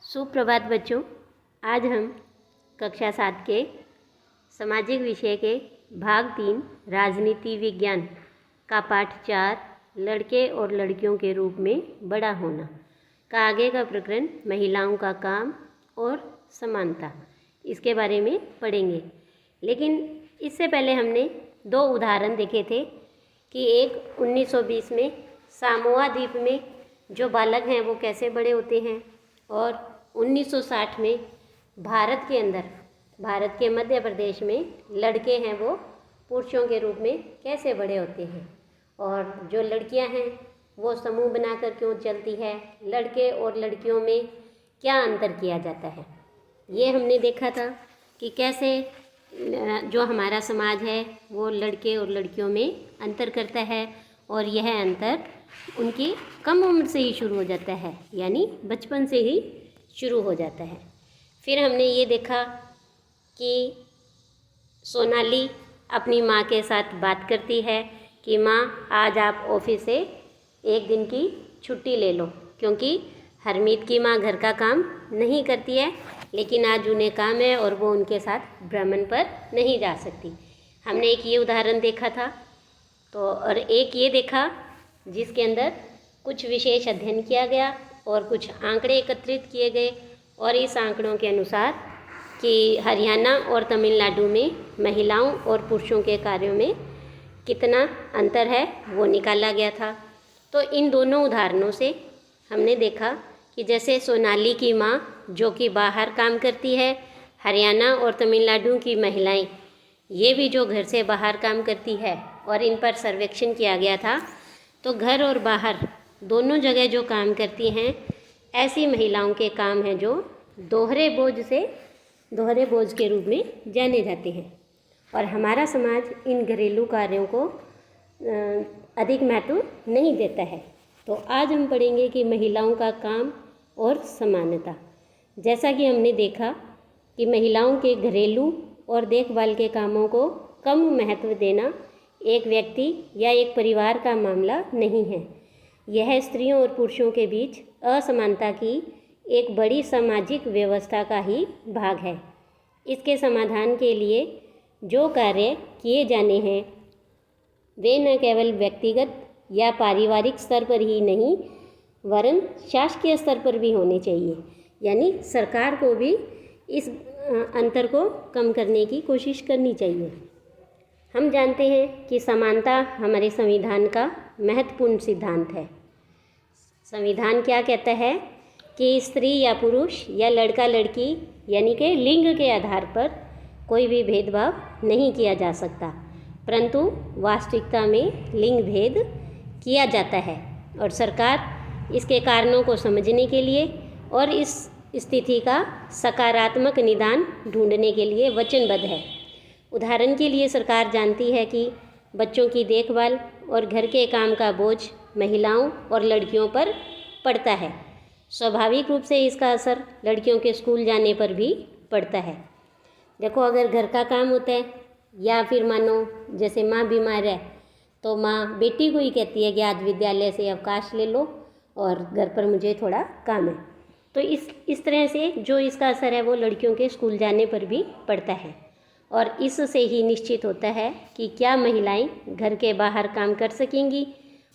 सुप्रभात बच्चों। आज हम कक्षा 7 के सामाजिक विषय के भाग 3 राजनीति विज्ञान का पाठ 4 लड़के और लड़कियों के रूप में बड़ा होना का आगे का प्रकरण महिलाओं का काम और समानता, इसके बारे में पढ़ेंगे। लेकिन इससे पहले हमने 2 उदाहरण देखे थे कि एक 1920 में सामोआ द्वीप में जो बालक हैं वो कैसे बड़े होते हैं, और 1960 में भारत के अंदर, भारत के मध्य प्रदेश में लड़के हैं वो पुरुषों के रूप में कैसे बड़े होते हैं, और जो लड़कियां हैं वो समूह बनाकर क्यों चलती है, लड़के और लड़कियों में क्या अंतर किया जाता है। ये हमने देखा था कि कैसे जो हमारा समाज है वो लड़के और लड़कियों में अंतर करता है, और यह अंतर उनकी कम उम्र से ही शुरू हो जाता है, यानी बचपन से ही शुरू हो जाता है। फिर हमने ये देखा कि सोनाली अपनी माँ के साथ बात करती है कि माँ, आज आप ऑफिस से एक दिन की छुट्टी ले लो, क्योंकि हरमीत की माँ घर का काम नहीं करती है, लेकिन आज उन्हें काम है और वो उनके साथ भ्रमण पर नहीं जा सकती। हमने एक ये उदाहरण देखा था। तो और एक ये देखा जिसके अंदर कुछ विशेष अध्ययन किया गया और कुछ आंकड़े एकत्रित किए गए, और इस आंकड़ों के अनुसार कि हरियाणा और तमिलनाडु में महिलाओं और पुरुषों के कार्यों में कितना अंतर है वो निकाला गया था। तो इन दोनों उदाहरणों से हमने देखा कि जैसे सोनाली की माँ जो कि बाहर काम करती है, हरियाणा और तमिलनाडु की महिलाएं ये भी जो घर से बाहर काम करती है, और इन पर सर्वेक्षण किया गया था। तो घर और बाहर दोनों जगह जो काम करती हैं ऐसी महिलाओं के काम हैं जो दोहरे बोझ के रूप में जाने जाते हैं, और हमारा समाज इन घरेलू कार्यों को अधिक महत्व नहीं देता है। तो आज हम पढ़ेंगे कि महिलाओं का काम और समानता। जैसा कि हमने देखा कि महिलाओं के घरेलू और देखभाल के कामों को कम महत्व देना एक व्यक्ति या एक परिवार का मामला नहीं है, यह स्त्रियों और पुरुषों के बीच असमानता की एक बड़ी सामाजिक व्यवस्था का ही भाग है। इसके समाधान के लिए जो कार्य किए जाने हैं वे न केवल व्यक्तिगत या पारिवारिक स्तर पर ही नहीं वरन शासकीय स्तर पर भी होने चाहिए, यानी सरकार को भी इस अंतर को कम करने की कोशिश करनी चाहिए। हम जानते हैं कि समानता हमारे संविधान का महत्वपूर्ण सिद्धांत है। संविधान क्या कहता है कि स्त्री या पुरुष या लड़का लड़की यानी कि लिंग के आधार पर कोई भी भेदभाव नहीं किया जा सकता, परंतु वास्तविकता में लिंग भेद किया जाता है, और सरकार इसके कारणों को समझने के लिए और इस स्थिति का सकारात्मक निदान ढूंढने के लिए वचनबद्ध है। उदाहरण के लिए सरकार जानती है कि बच्चों की देखभाल और घर के काम का बोझ महिलाओं और लड़कियों पर पड़ता है। स्वाभाविक रूप से इसका असर लड़कियों के स्कूल जाने पर भी पड़ता है। देखो, अगर घर का काम होता है या फिर मानो जैसे माँ बीमार है तो माँ बेटी को ही कहती है कि आज विद्यालय से अवकाश ले लो और घर पर मुझे थोड़ा काम है। तो इस तरह से जो इसका असर है वो लड़कियों के स्कूल जाने पर भी पड़ता है, और इससे ही निश्चित होता है कि क्या महिलाएं घर के बाहर काम कर सकेंगी,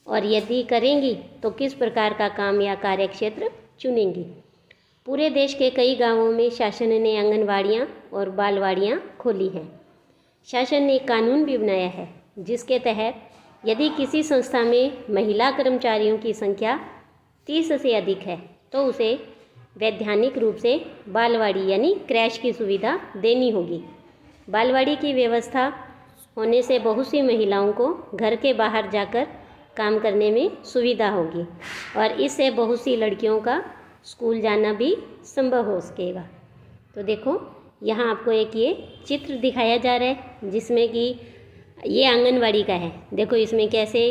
और यदि करेंगी तो किस प्रकार का काम या कार्यक्षेत्र चुनेंगी। पूरे देश के कई गांवों में शासन ने आंगनवाड़ियां और बालवाड़ियां खोली हैं। शासन ने एक कानून भी बनाया है जिसके तहत यदि किसी संस्था में महिला कर्मचारियों की संख्या 30 से अधिक है तो उसे वैधानिक रूप से बालवाड़ी यानी क्रैश की सुविधा देनी होगी। बालवाड़ी की व्यवस्था होने से बहुत सी महिलाओं को घर के बाहर जाकर काम करने में सुविधा होगी, और इससे बहुत सी लड़कियों का स्कूल जाना भी संभव हो सकेगा। तो देखो, यहाँ आपको एक ये चित्र दिखाया जा रहा है जिसमें कि ये आंगनवाड़ी का है। देखो इसमें कैसे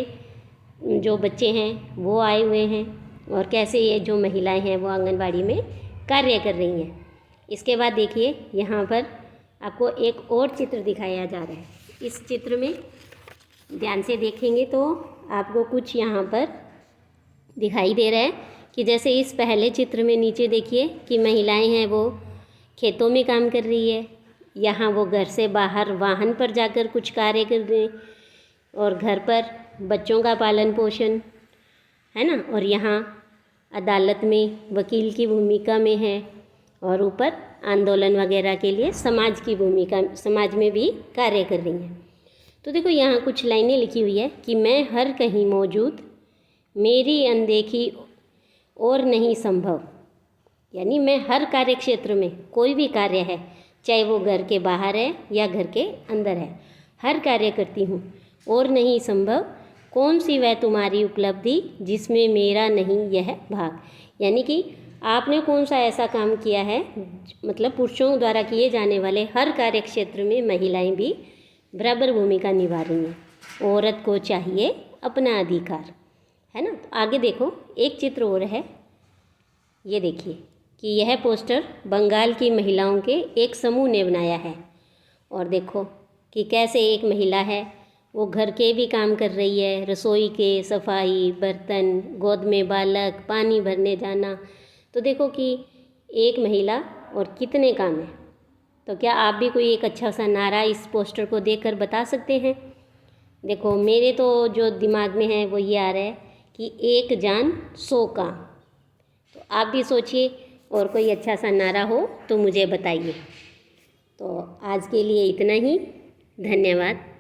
जो बच्चे हैं वो आए हुए हैं, और कैसे ये जो महिलाएं हैं वो आंगनवाड़ी में कार्य कर रही हैं। इसके बाद देखिए यहाँ पर आपको एक और चित्र दिखाया जा रहा है। इस चित्र में ध्यान से देखेंगे तो आपको कुछ यहाँ पर दिखाई दे रहा है कि जैसे इस पहले चित्र में नीचे देखिए कि महिलाएं हैं वो खेतों में काम कर रही है, यहाँ वो घर से बाहर वाहन पर जाकर कुछ कार्य कर रही हैं, और घर पर बच्चों का पालन पोषण है ना, और यहाँ अदालत में वकील की भूमिका में है, और ऊपर आंदोलन वगैरह के लिए समाज की भूमिका, समाज में भी कार्य कर रही हैं। तो देखो यहाँ कुछ लाइनें लिखी हुई है कि मैं हर कहीं मौजूद, मेरी अनदेखी और नहीं संभव, यानी मैं हर कार्य क्षेत्र में, कोई भी कार्य है चाहे वो घर के बाहर है या घर के अंदर है, हर कार्य करती हूँ और नहीं संभव, कौन सी वह तुम्हारी उपलब्धि जिसमें मेरा नहीं यह भाग। यानी कि आपने कौन सा ऐसा काम किया है, मतलब पुरुषों द्वारा किए जाने वाले हर कार्य क्षेत्र में महिलाएं भी बराबर भूमिका निभा रही हैं। औरत को चाहिए अपना अधिकार, है ना। तो आगे देखो एक चित्र और है, ये देखिए कि यह पोस्टर बंगाल की महिलाओं के एक समूह ने बनाया है, और देखो कि कैसे एक महिला है वो घर के भी काम कर रही है, रसोई के, सफाई, बर्तन, गोद में बालक, पानी भरने जाना। तो देखो कि एक महिला और कितने काम हैं। तो क्या आप भी कोई एक अच्छा सा नारा इस पोस्टर को देखकर बता सकते हैं? देखो मेरे तो जो दिमाग में है वो ये आ रहा है कि एक जान 100 काम। तो आप भी सोचिए, और कोई अच्छा सा नारा हो तो मुझे बताइए। तो आज के लिए इतना ही, धन्यवाद।